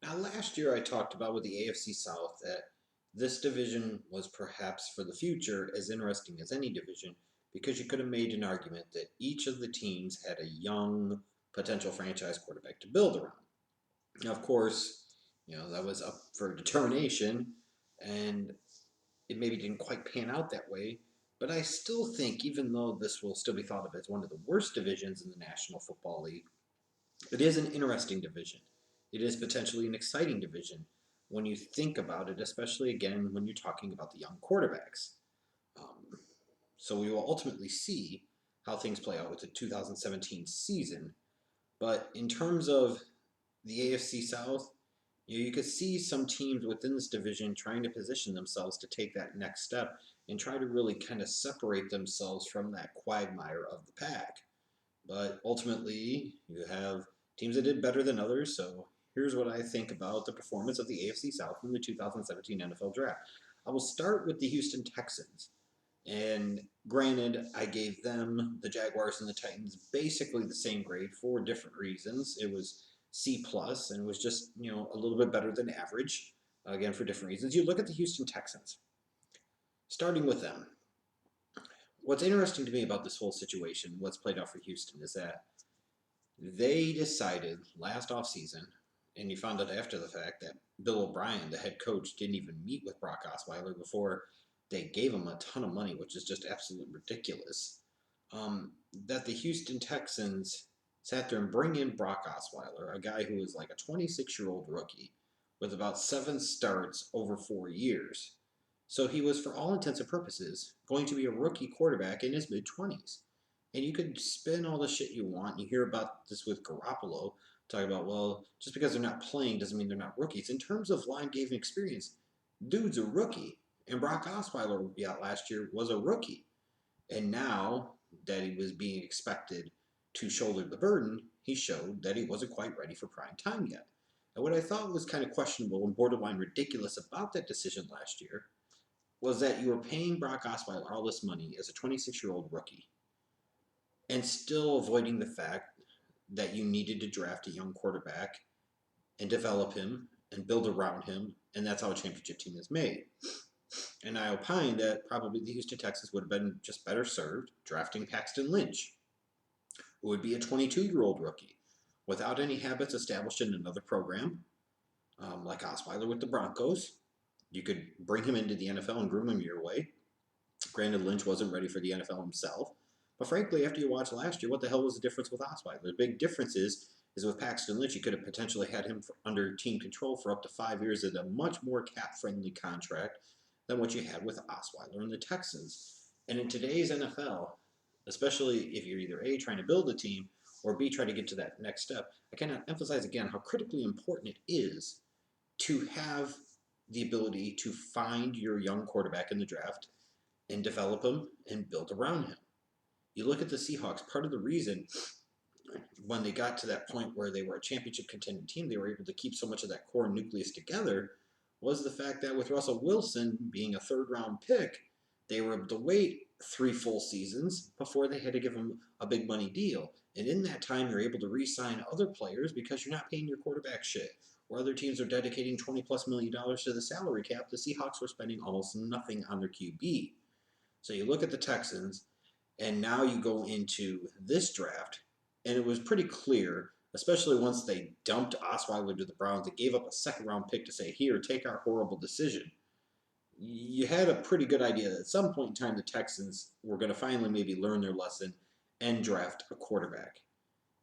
Now, last year I talked about with the AFC South that this division was perhaps for the future as interesting as any division because you could have made an argument that each of the teams had a young potential franchise quarterback to build around. Now, of course, that was up for determination, and it maybe didn't quite pan out that way. But I still think, even though this will still be thought of as one of the worst divisions in the National Football League, it is an interesting division. It is potentially an exciting division when you think about it, especially again when you're talking about the young quarterbacks. Um, so we will ultimately see how things play out with the 2017 season. But in terms of the AFC South, you could see some teams within this division trying to position themselves to take that next step and try to really kind of separate themselves from that quagmire of the pack. But ultimately, you have teams that did better than others. So here's what I think about the performance of the AFC South in the 2017 NFL Draft. I will start with the Houston Texans. And granted, I gave them, the Jaguars and the Titans, basically the same grade for different reasons. It was C plus, and it was just a little bit better than average. Again, for different reasons. You look at the Houston Texans. Starting with them, what's interesting to me about this whole situation, what's played out for Houston, is that they decided last offseason, and you found out after the fact, that Bill O'Brien, the head coach, didn't even meet with Brock Osweiler before they gave him a ton of money, which is just absolutely ridiculous. That the Houston Texans sat there and bring in Brock Osweiler, a guy who is like a 26-year-old rookie with about 7 starts over 4 years. So he was, for all intents and purposes, going to be a rookie quarterback in his mid-20s. And you could spin all the shit you want. You hear about this with Garoppolo, talking about, well, just because they're not playing doesn't mean they're not rookies. In terms of line-giving experience, dude's a rookie. And Brock Osweiler, last year was a rookie. And now that he was being expected to shoulder the burden, he showed that he wasn't quite ready for prime time yet. And what I thought was kind of questionable and borderline ridiculous about that decision last year was that you were paying Brock Osweiler all this money as a 26-year-old rookie and still avoiding the fact that you needed to draft a young quarterback and develop him and build around him, and that's how a championship team is made. And I opine that probably the Houston Texans would have been just better served drafting Paxton Lynch, who would be a 22-year-old rookie without any habits established in another program, like Osweiler with the Broncos. You could bring him into the NFL and groom him your way. Granted, Lynch wasn't ready for the NFL himself. But frankly, after you watched last year, what the hell was the difference with Osweiler? The big difference is with Paxton Lynch, you could have potentially had him under team control for up to 5 years at a much more cap-friendly contract than what you had with Osweiler and the Texans. And in today's NFL, especially if you're either A, trying to build a team, or B, try to get to that next step, I cannot emphasize again how critically important it is to have the ability to find your young quarterback in the draft and develop him and build around him. You look at the Seahawks, part of the reason when they got to that point where they were a championship contending team, they were able to keep so much of that core nucleus together, was the fact that with Russell Wilson being a third-round pick, they were able to wait 3 full seasons before they had to give him a big money deal. And in that time, you're able to re-sign other players because you're not paying your quarterback shit. Where other teams are dedicating $20+ million to the salary cap, the Seahawks were spending almost nothing on their QB. So you look at the Texans, and now you go into this draft, and it was pretty clear, especially once they dumped Osweiler to the Browns and gave up a second-round pick to say, here, take our horrible decision. You had a pretty good idea that at some point in time the Texans were going to finally maybe learn their lesson and draft a quarterback.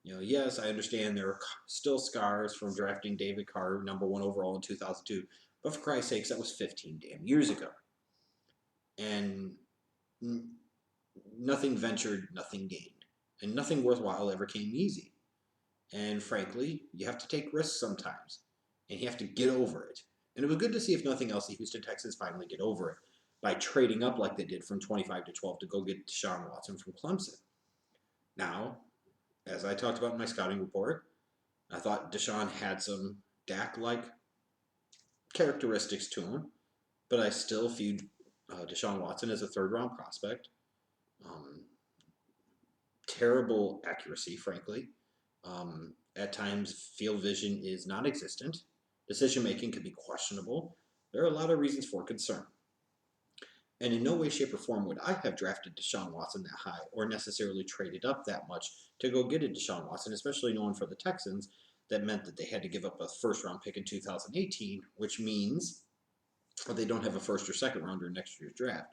Yes, I understand there are still scars from drafting David Carr, #1 overall in 2002, but for Christ's sakes, that was 15 damn years ago. And nothing ventured, nothing gained. And nothing worthwhile ever came easy. And frankly, you have to take risks sometimes. And you have to get over it. And it was good to see, if nothing else, the Houston Texans finally get over it by trading up like they did from 25 to 12 to go get Deshaun Watson from Clemson. Now, as I talked about in my scouting report, I thought Deshaun had some Dak-like characteristics to him, but I still viewed Deshaun Watson as a third-round prospect. Terrible accuracy, frankly. At times, field vision is non-existent. Decision-making could be questionable. There are a lot of reasons for concern. And in no way, shape, or form would I have drafted Deshaun Watson that high or necessarily traded up that much to go get a Deshaun Watson, especially knowing for the Texans that meant that they had to give up a first-round pick in 2018, which means they don't have a first or second rounder in next year's draft.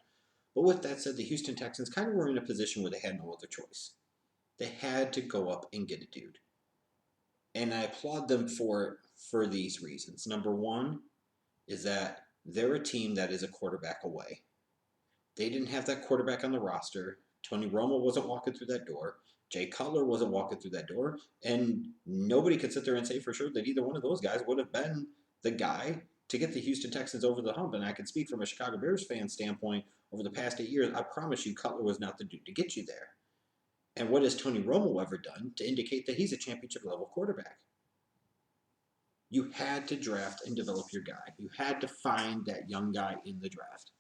But with that said, the Houston Texans kind of were in a position where they had no other choice. They had to go up and get a dude. And I applaud them for these reasons. Number one is that they're a team that is a quarterback away. They didn't have that quarterback on the roster. Tony Romo wasn't walking through that door. Jay Cutler wasn't walking through that door. And nobody could sit there and say for sure that either one of those guys would have been the guy to get the Houston Texans over the hump. And I can speak from a Chicago Bears fan standpoint over the past 8 years. I promise you, Cutler was not the dude to get you there. And what has Tony Romo ever done to indicate that he's a championship level quarterback? You had to draft and develop your guy. You had to find that young guy in the draft.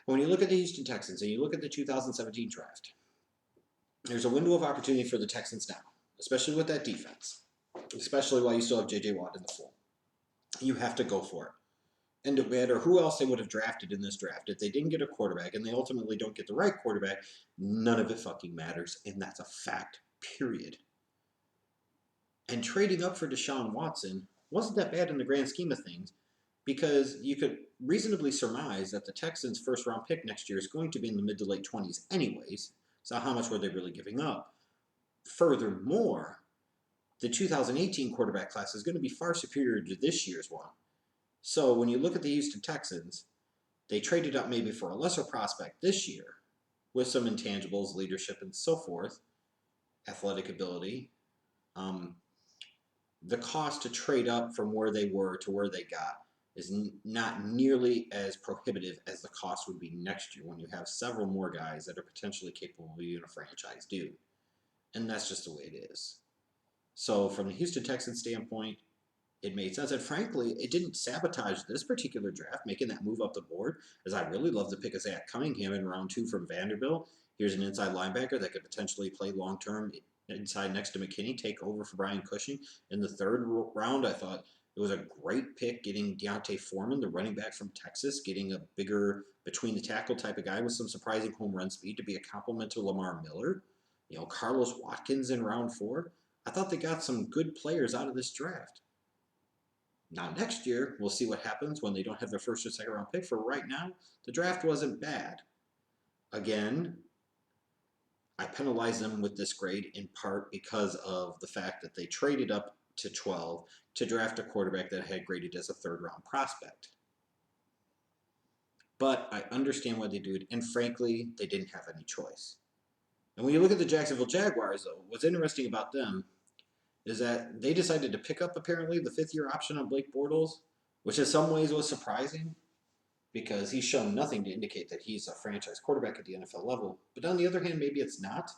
When you look at the Houston Texans and you look at the 2017 draft, there's a window of opportunity for the Texans now, especially with that defense, especially while you still have J.J. Watt in the fold. You have to go for it. And no matter who else they would have drafted in this draft, if they didn't get a quarterback and they ultimately don't get the right quarterback, none of it fucking matters. And that's a fact, period. And trading up for Deshaun Watson wasn't that bad in the grand scheme of things, because you could reasonably surmise that the Texans' first-round pick next year is going to be in the mid to late 20s anyways, so how much were they really giving up? Furthermore, the 2018 quarterback class is going to be far superior to this year's one. So when you look at the Houston Texans, they traded up maybe for a lesser prospect this year with some intangibles, leadership, and so forth, athletic ability. The cost to trade up from where they were to where they got is not nearly as prohibitive as the cost would be next year when you have several more guys that are potentially capable of being a franchise dude. And that's just the way it is. So from the Houston Texans standpoint, it made sense. And frankly, it didn't sabotage this particular draft, making that move up the board, as I really love the pick of Zach Cunningham in round 2 from Vanderbilt. Here's an inside linebacker that could potentially play long-term inside next to McKinney, take over for Brian Cushing. In the 3rd round, I thought it was a great pick getting Deontay Foreman, the running back from Texas, getting a bigger between-the-tackle type of guy with some surprising home run speed to be a complement to Lamar Miller. You know, Carlos Watkins in round 4. I thought they got some good players out of this draft. Now, next year, we'll see what happens when they don't have their first or second round pick. For right now, the draft wasn't bad. Again, I penalize them with this grade in part because of the fact that they traded up to 12 to draft a quarterback that had graded as a 3rd round prospect. But I understand why they do it, and frankly, they didn't have any choice. And when you look at the Jacksonville Jaguars, though, what's interesting about them is that they decided to pick up, apparently, the 5th-year option on Blake Bortles, which in some ways was surprising because he's shown nothing to indicate that he's a franchise quarterback at the NFL level. But on the other hand, maybe it's not,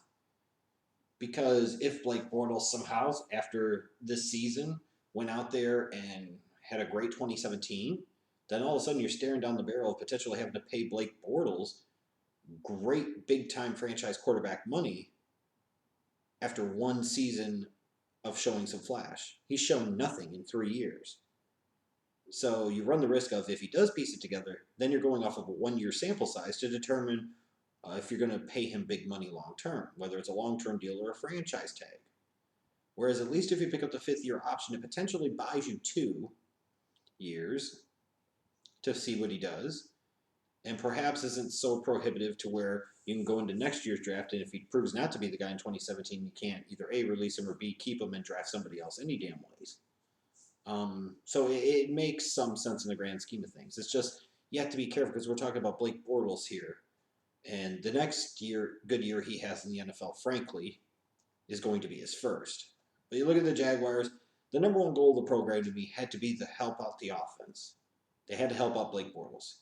because if Blake Bortles somehow, after this season, went out there and had a great 2017, then all of a sudden you're staring down the barrel of potentially having to pay Blake Bortles great big-time franchise quarterback money after one season of showing some flash. He's shown nothing in 3 years. So you run the risk of, if he does piece it together, then you're going off of a 1-year sample size to determine if you're going to pay him big money long term, whether it's a long-term deal or a franchise tag. Whereas at least if you pick up the 5th-year option, it potentially buys you 2 years to see what he does, and perhaps isn't so prohibitive to where you can go into next year's draft, and if he proves not to be the guy in 2017, you can't either A, release him, or B, keep him and draft somebody else any damn ways. So it makes some sense in the grand scheme of things. It's just, you have to be careful because we're talking about Blake Bortles here. And the next good year he has in the NFL, frankly, is going to be his first. But you look at the Jaguars, the number one goal of the program had to be to help out the offense. They had to help out Blake Bortles.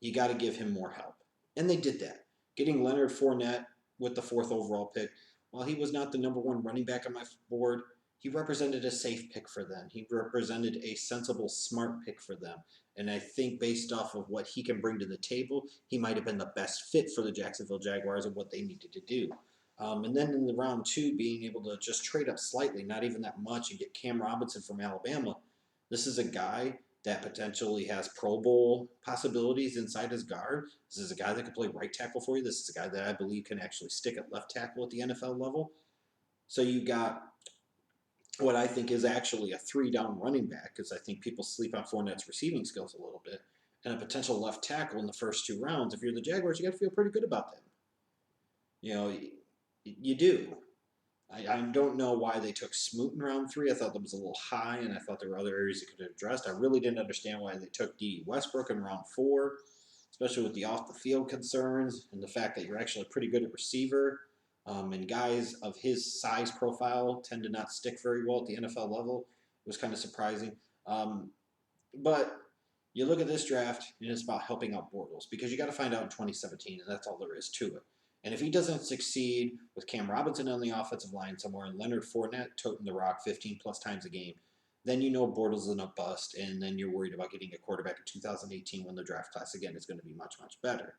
You got to give him more help. And they did that. Getting Leonard Fournette with the 4th overall pick, while he was not the number 1 running back on my board, he represented a safe pick for them. He represented a sensible, smart pick for them. And I think based off of what he can bring to the table, he might have been the best fit for the Jacksonville Jaguars and what they needed to do. And then in the round 2, being able to just trade up slightly, not even that much, and get Cam Robinson from Alabama, This is a guy that potentially has Pro Bowl possibilities inside his guard. This is a guy that can play right tackle for you. This is a guy that I believe can actually stick at left tackle at the NFL level. So you got what I think is actually a 3-down running back, because I think people sleep on Fournette's receiving skills a little bit, and a potential left tackle in the first 2 rounds. If you're the Jaguars, you got to feel pretty good about them. You know, you do. I don't know why they took Smoot in round 3. I thought that was a little high, and I thought there were other areas they could have addressed. I really didn't understand why they took Dede Westbrook in round 4, especially with the off-the-field concerns and the fact that you're actually pretty good at receiver. And guys of his size profile tend to not stick very well at the NFL level. It was kind of surprising. But you look at this draft, and it's about helping out Bortles, because you got to find out in 2017, and that's all there is to it. And if he doesn't succeed with Cam Robinson on the offensive line somewhere and Leonard Fournette toting the rock 15-plus times a game, then you know Bortles is a bust, and then you're worried about getting a quarterback in 2018 when the draft class, again, is going to be much, much better.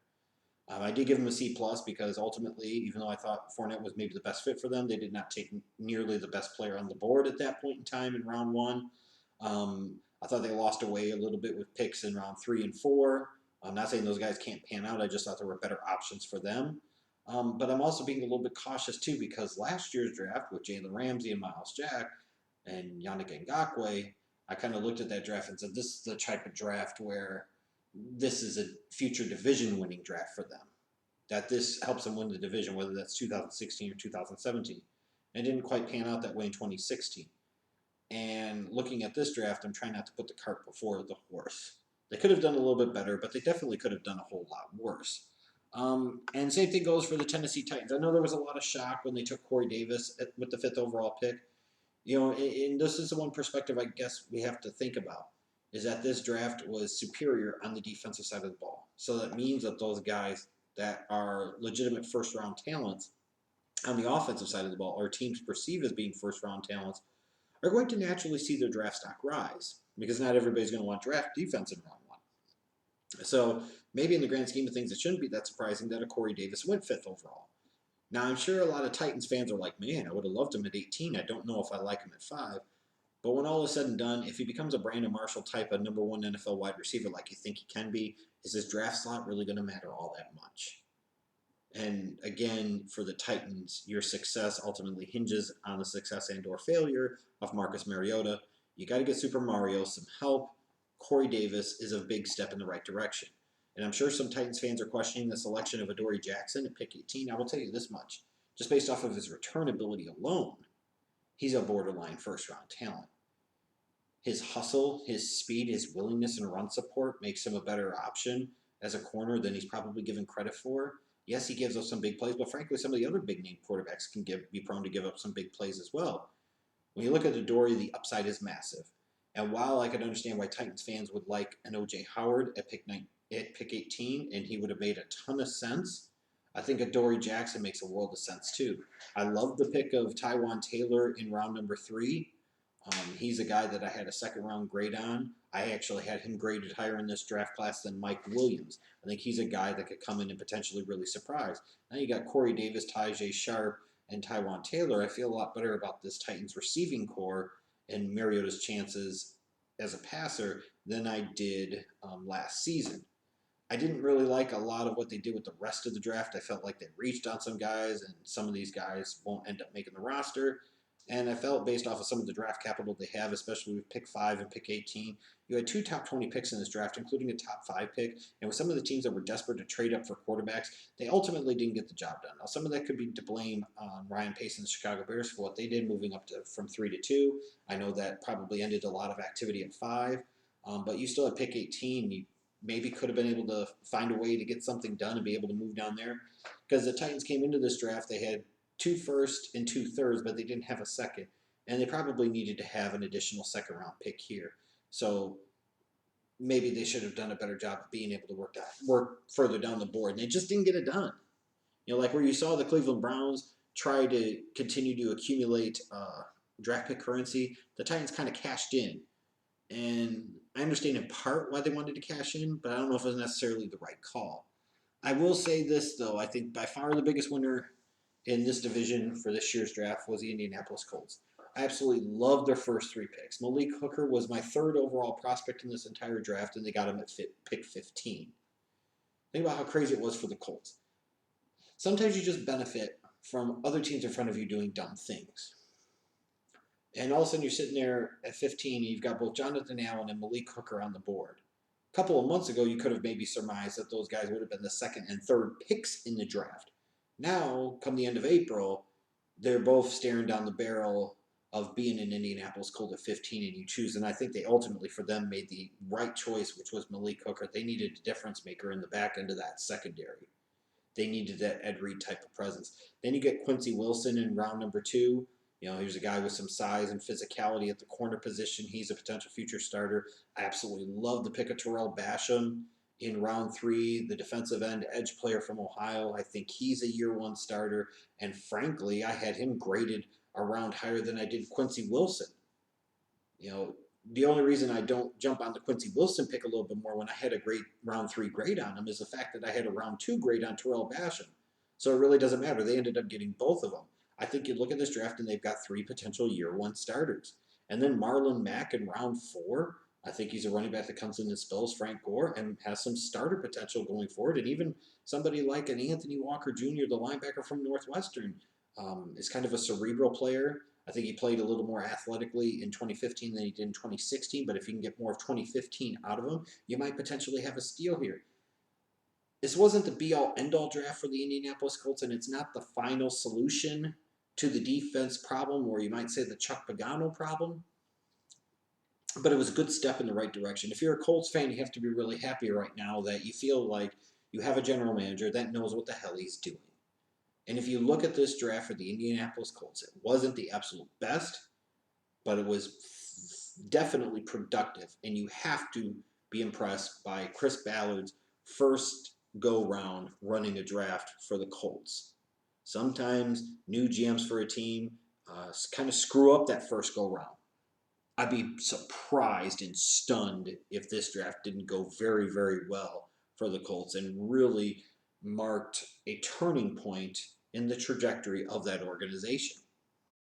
I did give him a C+ because ultimately, even though I thought Fournette was maybe the best fit for them, they did not take nearly the best player on the board at that point in time in round 1. I thought they lost away a little bit with picks in round 3 and 4. I'm not saying those guys can't pan out. I just thought there were better options for them. But I'm also being a little bit cautious too, because last year's draft with Jalen Ramsey and Miles Jack and Yannick Ngakoue, I kind of looked at that draft and said, this is the type of draft where this is a future division winning draft for them. That this helps them win the division, whether that's 2016 or 2017. And it didn't quite pan out that way in 2016. And looking at this draft, I'm trying not to put the cart before the horse. They could have done a little bit better, but they definitely could have done a whole lot worse. And same thing goes for the Tennessee Titans. I know there was a lot of shock when they took Corey Davis with the 5th overall pick. You know, and this is the one perspective I guess we have to think about, is that this draft was superior on the defensive side of the ball. So that means that those guys that are legitimate first-round talents on the offensive side of the ball, or teams perceived as being first-round talents, are going to naturally see their draft stock rise, because not everybody's going to want draft defense in round 1. So maybe in the grand scheme of things, it shouldn't be that surprising that a Corey Davis went 5th overall. Now, I'm sure a lot of Titans fans are like, man, I would have loved him at 18. I don't know if I like him at 5. But when all is said and done, if he becomes a Brandon Marshall type of #1 NFL wide receiver like you think he can be, is his draft slot really going to matter all that much? And again, for the Titans, your success ultimately hinges on the success and or failure of Marcus Mariota. You got to get Super Mario some help. Corey Davis is a big step in the right direction. And I'm sure some Titans fans are questioning the selection of Adoree Jackson at pick 18. I will tell you this much. Just based off of his return ability alone, he's a borderline first-round talent. His hustle, his speed, his willingness and run support makes him a better option as a corner than he's probably given credit for. Yes, he gives up some big plays, but frankly, some of the other big-name quarterbacks can be prone to give up some big plays as well. When you look at Adoree, the upside is massive. And while I could understand why Titans fans would like an O.J. Howard at pick 18, and he would have made a ton of sense, I think Adoree Jackson makes a world of sense too. I love the pick of Taywan Taylor in round number 3. He's a guy that I had a 2nd-round grade on. I actually had him graded higher in this draft class than Mike Williams. I think he's a guy that could come in and potentially really surprise. Now you got Corey Davis, Tyjae Sharp, and Taywan Taylor. I feel a lot better about this Titans receiving core and Mariota's chances as a passer than I did last season. I didn't really like a lot of what they did with the rest of the draft. I felt like they reached on some guys, and some of these guys won't end up making the roster. And I felt based off of some of the draft capital they have, especially with pick 5 and pick 18, you had 2 top 20 picks in this draft, including a top 5 pick. And with some of the teams that were desperate to trade up for quarterbacks, they ultimately didn't get the job done. Now, some of that could be to blame on Ryan Pace and the Chicago Bears for what they did, moving up from 3 to 2. I know that probably ended a lot of activity at 5, but you still had pick 18. You maybe could have been able to find a way to get something done and be able to move down there. Because the Titans came into this draft, they had 2 firsts and 2 thirds, but they didn't have a second. And they probably needed to have an additional 2nd-round pick here. So maybe they should have done a better job of being able to work further down the board. And they just didn't get it done. You know, like where you saw the Cleveland Browns try to continue to accumulate draft pick currency, the Titans kind of cashed in. And I understand in part why they wanted to cash in, but I don't know if it was necessarily the right call. I will say this, though. I think by far the biggest winner in this division for this year's draft was the Indianapolis Colts. I absolutely love their first 3 picks. Malik Hooker was my 3rd overall prospect in this entire draft, and they got him at pick 15. Think about how crazy it was for the Colts. Sometimes you just benefit from other teams in front of you doing dumb things. And all of a sudden you're sitting there at 15 and you've got both Jonathan Allen and Malik Hooker on the board. A couple of months ago, you could have maybe surmised that those guys would have been the 2nd and 3rd picks in the draft. Now, come the end of April, they're both staring down the barrel of being an Indianapolis Colt at 15, and you choose. And I think they ultimately, for them, made the right choice, which was Malik Hooker. They needed a difference maker in the back end of that secondary. They needed that Ed Reed type of presence. Then you get Quincy Wilson in round number 2. You know, here's a guy with some size and physicality at the corner position. He's a potential future starter. I absolutely love the pick of Tarell Basham in round 3, the defensive end edge player from Ohio. I think he's a year 1 starter. And frankly, I had him graded a round higher than I did Quincy Wilson. You know, the only reason I don't jump on the Quincy Wilson pick a little bit more when I had a great round 3 grade on him is the fact that I had a round 2 grade on Tarell Basham. So it really doesn't matter. They ended up getting both of them. I think you look at this draft and they've got 3 potential year 1 starters. And then Marlon Mack in round 4. I think he's a running back that comes in and spells Frank Gore and has some starter potential going forward. And even somebody like an Anthony Walker Jr., the linebacker from Northwestern, is kind of a cerebral player. I think he played a little more athletically in 2015 than he did in 2016, but if you can get more of 2015 out of him, you might potentially have a steal here. This wasn't the be-all, end-all draft for the Indianapolis Colts, and it's not the final solution to the defense problem, or you might say the Chuck Pagano problem, but it was a good step in the right direction. If you're a Colts fan, you have to be really happy right now that you feel like you have a general manager that knows what the hell he's doing. And if you look at this draft for the Indianapolis Colts, it wasn't the absolute best, but it was definitely productive. And you have to be impressed by Chris Ballard's first go-round running a draft for the Colts. Sometimes new GMs for a team kind of screw up that first go-round. I'd be surprised and stunned if this draft didn't go very, very well for the Colts and really marked a turning point in the trajectory of that organization.